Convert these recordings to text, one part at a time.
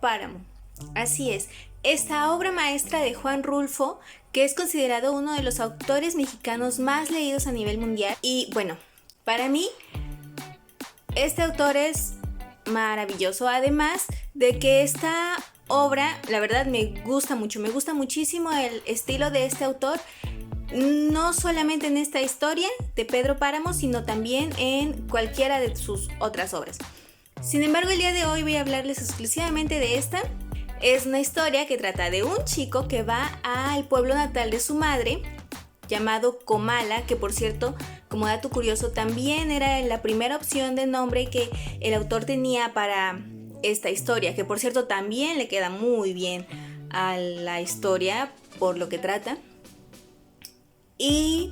Páramo. Así es, esta obra maestra de Juan Rulfo, que es considerado uno de los autores mexicanos más leídos a nivel mundial. Y bueno, para mí, este autor es maravilloso, además de que esta obra, la verdad, me gusta muchísimo el estilo de este autor, no solamente en esta historia de Pedro Páramo, sino también en cualquiera de sus otras obras. Sin embargo, el día de hoy voy a hablarles exclusivamente de esta. Es una historia que trata de un chico que va al pueblo natal de su madre, llamado Comala, que por cierto, como dato curioso, también era la primera opción de nombre que el autor tenía para esta historia, que por cierto también le queda muy bien a la historia por lo que trata. Y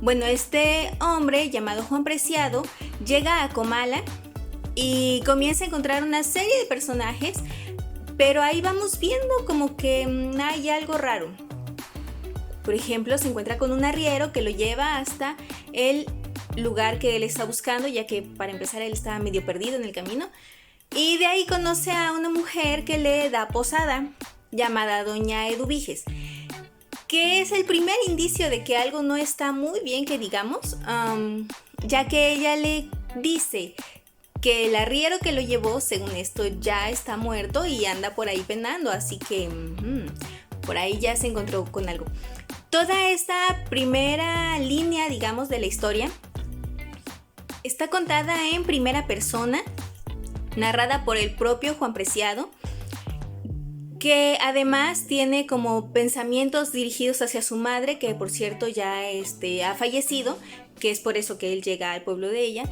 bueno, este hombre llamado Juan Preciado llega a Comala y comienza a encontrar una serie de personajes, pero ahí vamos viendo como que hay algo raro. Por ejemplo, se encuentra con un arriero que lo lleva hasta el lugar que él está buscando, ya que para empezar él estaba medio perdido en el camino. Y de ahí conoce a una mujer que le da posada, llamada Doña Eduviges, que es el primer indicio de que algo no está muy bien, que digamos, ya que ella le dice que el arriero que lo llevó, según esto, ya está muerto y anda por ahí penando, así que por ahí ya se encontró con algo. Toda esta primera línea, digamos, de la historia está contada en primera persona, narrada por el propio Juan Preciado, que además tiene como pensamientos dirigidos hacia su madre, que por cierto ya ha fallecido, que es por eso que él llega al pueblo de ella.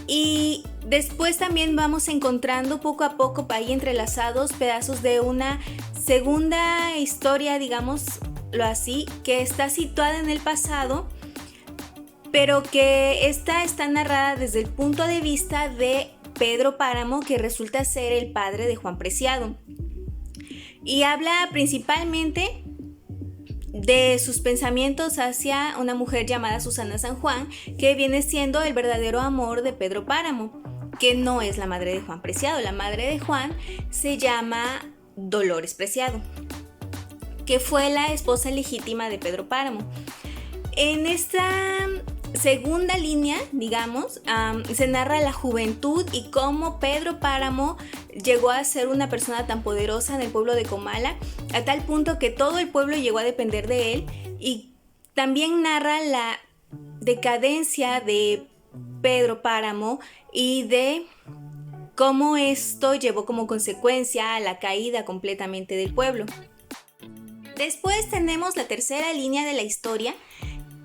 Y después también vamos encontrando poco a poco ahí entrelazados pedazos de una segunda historia, digámoslo así, que está situada en el pasado, pero que está narrada desde el punto de vista de Pedro Páramo, que resulta ser el padre de Juan Preciado. Y habla principalmente de sus pensamientos hacia una mujer llamada Susana San Juan, que viene siendo el verdadero amor de Pedro Páramo, que no es la madre de Juan Preciado. La madre de Juan se llama Dolores Preciado, que fue la esposa legítima de Pedro Páramo. En esta segunda línea, digamos, se narra la juventud y cómo Pedro Páramo llegó a ser una persona tan poderosa en el pueblo de Comala, a tal punto que todo el pueblo llegó a depender de él, y también narra la decadencia de Pedro Páramo y de cómo esto llevó como consecuencia a la caída completamente del pueblo. Después tenemos la tercera línea de la historia,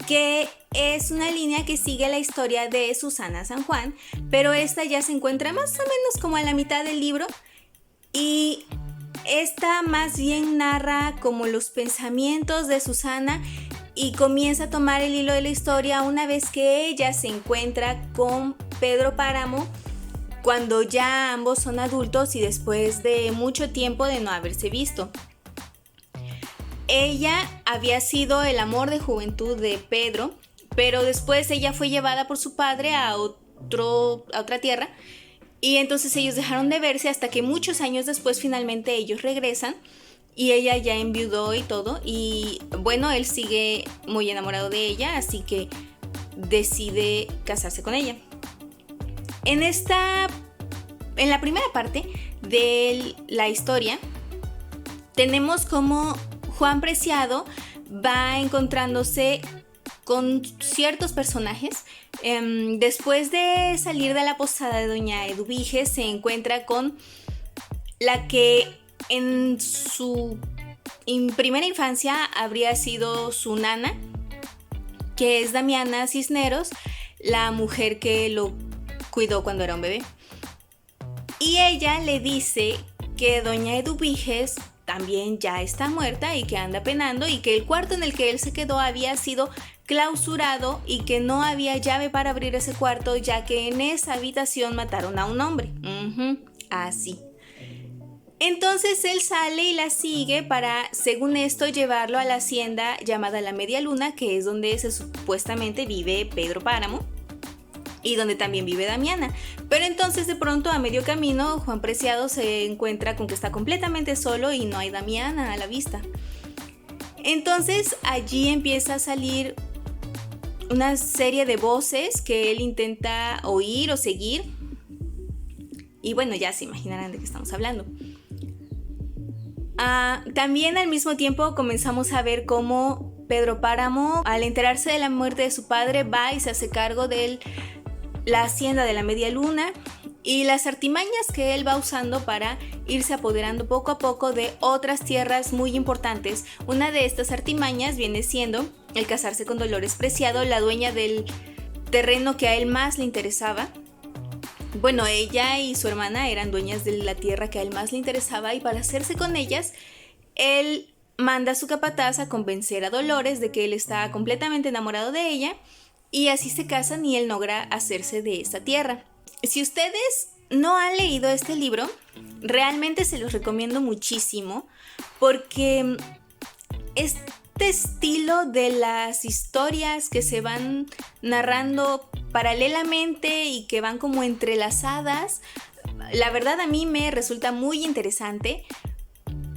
que es una línea que sigue la historia de Susana San Juan, pero esta ya se encuentra más o menos como a la mitad del libro, y esta más bien narra como los pensamientos de Susana y comienza a tomar el hilo de la historia una vez que ella se encuentra con Pedro Páramo, cuando ya ambos son adultos y después de mucho tiempo de no haberse visto. Ella había sido el amor de juventud de Pedro, pero después ella fue llevada por su padre a otra tierra, y entonces ellos dejaron de verse hasta que muchos años después finalmente ellos regresan y ella ya enviudó y todo, y bueno, él sigue muy enamorado de ella, así que decide casarse con ella. En la primera parte de la historia tenemos como Juan Preciado va encontrándose con ciertos personajes. Después de salir de la posada de Doña Eduviges, se encuentra con la que en su primera infancia habría sido su nana, que es Damiana Cisneros, la mujer que lo cuidó cuando era un bebé. Y ella le dice que Doña Eduviges también ya está muerta y que anda penando, y que el cuarto en el que él se quedó había sido clausurado y que no había llave para abrir ese cuarto, ya que en esa habitación mataron a un hombre. Así. Entonces él sale y la sigue para, según esto, llevarlo a la hacienda llamada La Media Luna, que es donde supuestamente vive Pedro Páramo. y donde también vive Damiana. Pero entonces de pronto a medio camino Juan Preciado se encuentra con que está completamente solo y no hay Damiana a la vista. Entonces allí empieza a salir una serie de voces que él intenta oír o seguir. Y bueno, ya se imaginarán de qué estamos hablando. También al mismo tiempo comenzamos a ver cómo Pedro Páramo, al enterarse de la muerte de su padre, va y se hace cargo de la hacienda de la Media Luna y las artimañas que él va usando para irse apoderando poco a poco de otras tierras muy importantes. Una de estas artimañas viene siendo el casarse con Dolores Preciado, la dueña del terreno que a él más le interesaba. Bueno, ella y su hermana eran dueñas de la tierra que a él más le interesaba, y para hacerse con ellas, él manda a su capataz a convencer a Dolores de que él está completamente enamorado de ella, y así se casan y él logra hacerse de esta tierra. Si ustedes no han leído este libro, realmente se los recomiendo muchísimo, porque este estilo de las historias que se van narrando paralelamente y que van como entrelazadas, la verdad a mí me resulta muy interesante,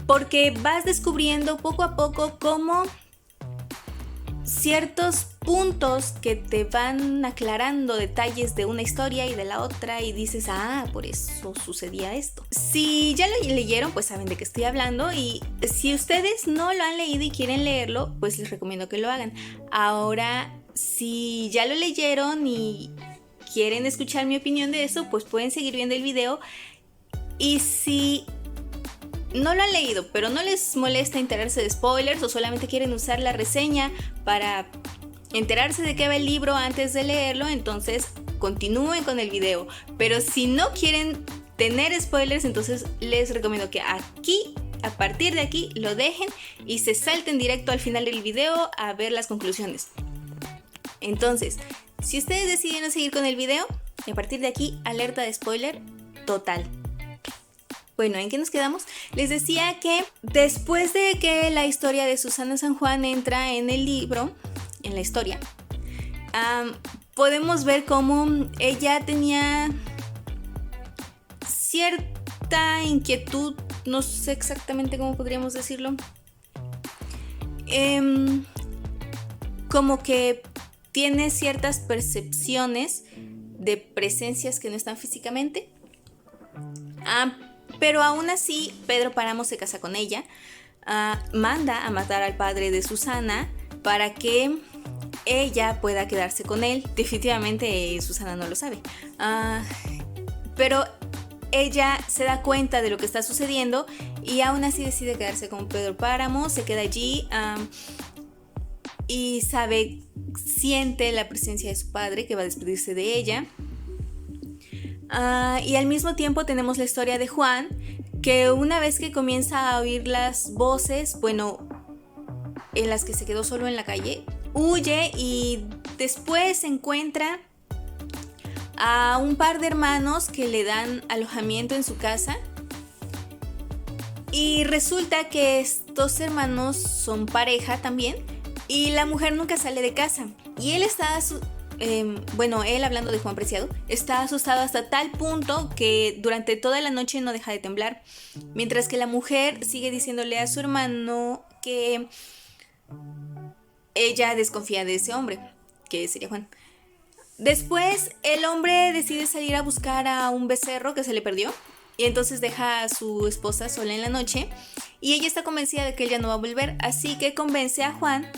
porque vas descubriendo poco a poco cómo ciertos puntos que te van aclarando detalles de una historia y de la otra, y dices, por eso sucedía esto. Si ya lo leyeron, pues saben de qué estoy hablando, y si ustedes no lo han leído y quieren leerlo, pues les recomiendo que lo hagan. Ahora, si ya lo leyeron y quieren escuchar mi opinión de eso, pues pueden seguir viendo el video, y si no lo han leído, pero no les molesta enterarse de spoilers o solamente quieren usar la reseña para enterarse de qué va el libro antes de leerlo, entonces continúen con el video. Pero si no quieren tener spoilers, entonces les recomiendo que aquí, a partir de aquí, lo dejen y se salten directo al final del video a ver las conclusiones. Entonces, si ustedes deciden seguir con el video, a partir de aquí, alerta de spoiler total. Bueno, ¿en qué nos quedamos? Les decía que después de que la historia de Susana San Juan entra en el libro, en la historia, podemos ver cómo ella tenía cierta inquietud, no sé exactamente cómo podríamos decirlo, como que tiene ciertas percepciones de presencias que no están físicamente. Pero aún así, Pedro Páramo se casa con ella, manda a matar al padre de Susana para que ella pueda quedarse con él. Definitivamente Susana no lo sabe, pero ella se da cuenta de lo que está sucediendo y aún así decide quedarse con Pedro Páramo. Se queda allí y siente la presencia de su padre, que va a despedirse de ella. Y al mismo tiempo tenemos la historia de Juan, que una vez que comienza a oír las voces, bueno, en las que se quedó solo en la calle, huye y después encuentra a un par de hermanos que le dan alojamiento en su casa, y resulta que estos hermanos son pareja también, y la mujer nunca sale de casa, y él está él, hablando de Juan Preciado, está asustado hasta tal punto que durante toda la noche no deja de temblar, mientras que la mujer sigue diciéndole a su hermano que ella desconfía de ese hombre, que sería Juan. Después el hombre decide salir a buscar a un becerro que se le perdió, y entonces deja a su esposa sola en la noche, y ella está convencida de que él ya no va a volver, así que convence a Juan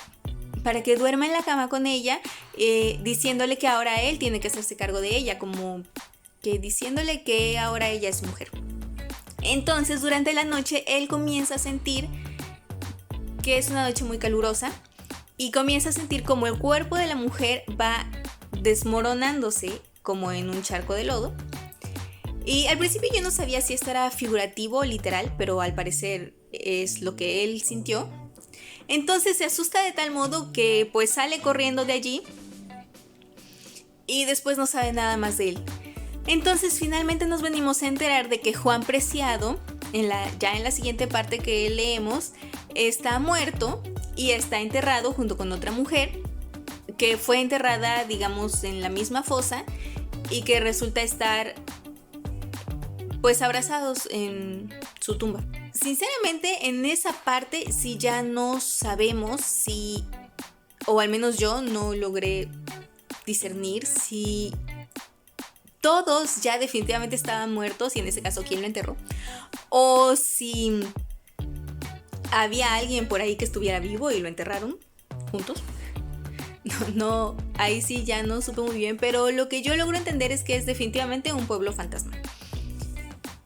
para que duerma en la cama con ella, diciéndole que ahora él tiene que hacerse cargo de ella, como que diciéndole que ahora ella es mujer. Entonces, durante la noche, él comienza a sentir que es una noche muy calurosa, y comienza a sentir como el cuerpo de la mujer va desmoronándose como en un charco de lodo. Y al principio yo no sabía si esto era figurativo o literal, pero al parecer es lo que él sintió. Entonces se asusta de tal modo que pues sale corriendo de allí y después no sabe nada más de él. Entonces finalmente nos venimos a enterar de que Juan Preciado, ya en la siguiente parte que leemos, está muerto y está enterrado junto con otra mujer que fue enterrada, digamos, en la misma fosa, y que resulta estar pues abrazados en su tumba. Sinceramente, en esa parte sí ya no sabemos si, o al menos yo no logré discernir si todos ya definitivamente estaban muertos y en ese caso quién lo enterró, o si había alguien por ahí que estuviera vivo y lo enterraron juntos. No, ahí sí ya no supe muy bien, pero lo que yo logro entender es que es definitivamente un pueblo fantasma.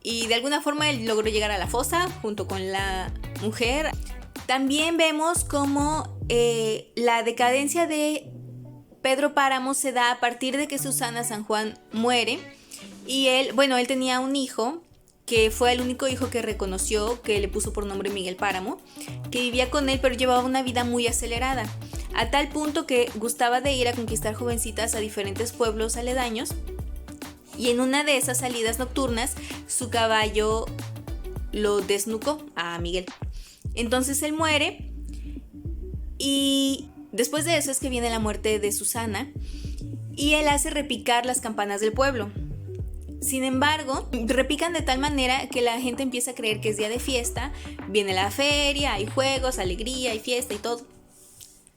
Y de alguna forma él logró llegar a la fosa junto con la mujer. También vemos cómo la decadencia de Pedro Páramo se da a partir de que Susana San Juan muere. Y él tenía un hijo que fue el único hijo que reconoció, que le puso por nombre Miguel Páramo, que vivía con él pero llevaba una vida muy acelerada, a tal punto que gustaba de ir a conquistar jovencitas a diferentes pueblos aledaños, y en una de esas salidas nocturnas su caballo lo desnucó a Miguel. Entonces él muere y después de eso es que viene la muerte de Susana y él hace repicar las campanas del pueblo. Sin embargo, repican de tal manera que la gente empieza a creer que es día de fiesta, viene la feria, hay juegos, alegría, hay fiesta y todo.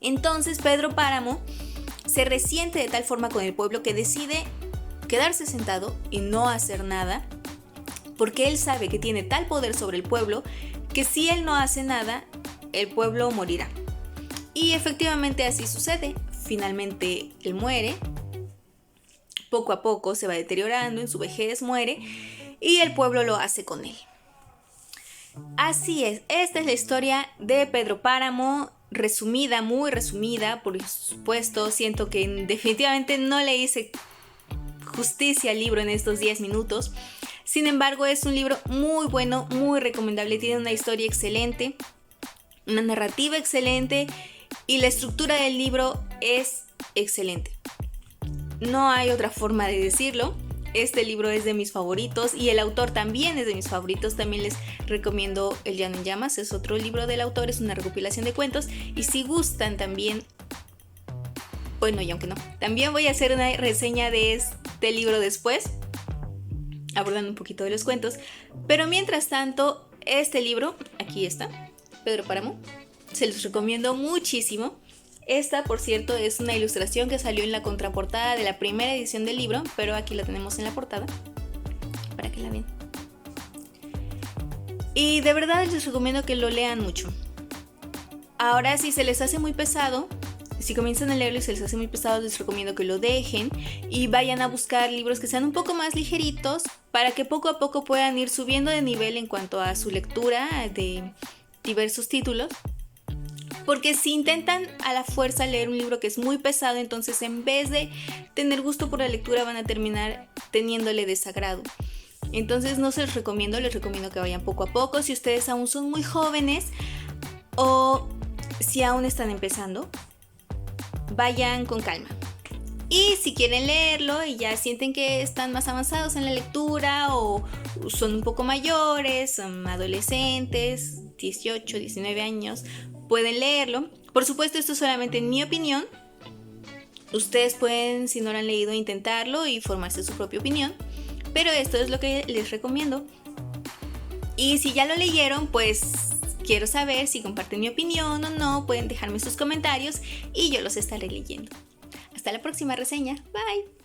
Entonces Pedro Páramo se resiente de tal forma con el pueblo que decide quedarse sentado y no hacer nada, porque él sabe que tiene tal poder sobre el pueblo que si él no hace nada, el pueblo morirá. Y efectivamente así sucede. Finalmente él muere. Poco a poco se va deteriorando, en su vejez muere y el pueblo lo hace con él. Así es, esta es la historia de Pedro Páramo, resumida, muy resumida, por supuesto. Siento que definitivamente no le hice justicia al libro en estos 10 minutos. Sin embargo, es un libro muy bueno, muy recomendable, tiene una historia excelente, una narrativa excelente y la estructura del libro es excelente. No hay otra forma de decirlo. Este libro es de mis favoritos y el autor también es de mis favoritos. También les recomiendo El Llano en Llamas, es otro libro del autor, es una recopilación de cuentos. Y si gustan también, bueno, y aunque no, también voy a hacer una reseña de este libro después, abordando un poquito de los cuentos. Pero mientras tanto, este libro, aquí está, Pedro Páramo, se los recomiendo muchísimo. Esta, por cierto, es una ilustración que salió en la contraportada de la primera edición del libro, pero aquí la tenemos en la portada, para que la vean. Y de verdad les recomiendo que lo lean mucho. Ahora, si se les hace muy pesado, si comienzan a leerlo y se les hace muy pesado, les recomiendo que lo dejen y vayan a buscar libros que sean un poco más ligeritos para que poco a poco puedan ir subiendo de nivel en cuanto a su lectura de diversos títulos. Porque si intentan a la fuerza leer un libro que es muy pesado, entonces en vez de tener gusto por la lectura van a terminar teniéndole desagrado. Entonces no se los recomiendo, les recomiendo que vayan poco a poco. Si ustedes aún son muy jóvenes o si aún están empezando, vayan con calma. Y si quieren leerlo y ya sienten que están más avanzados en la lectura o son un poco mayores, son adolescentes, 18, 19 años, pueden leerlo. Por supuesto, esto es solamente mi opinión. Ustedes pueden, si no lo han leído, intentarlo y formarse su propia opinión. Pero esto es lo que les recomiendo. Y si ya lo leyeron, pues quiero saber si comparten mi opinión o no. Pueden dejarme sus comentarios y yo los estaré leyendo. Hasta la próxima reseña. Bye.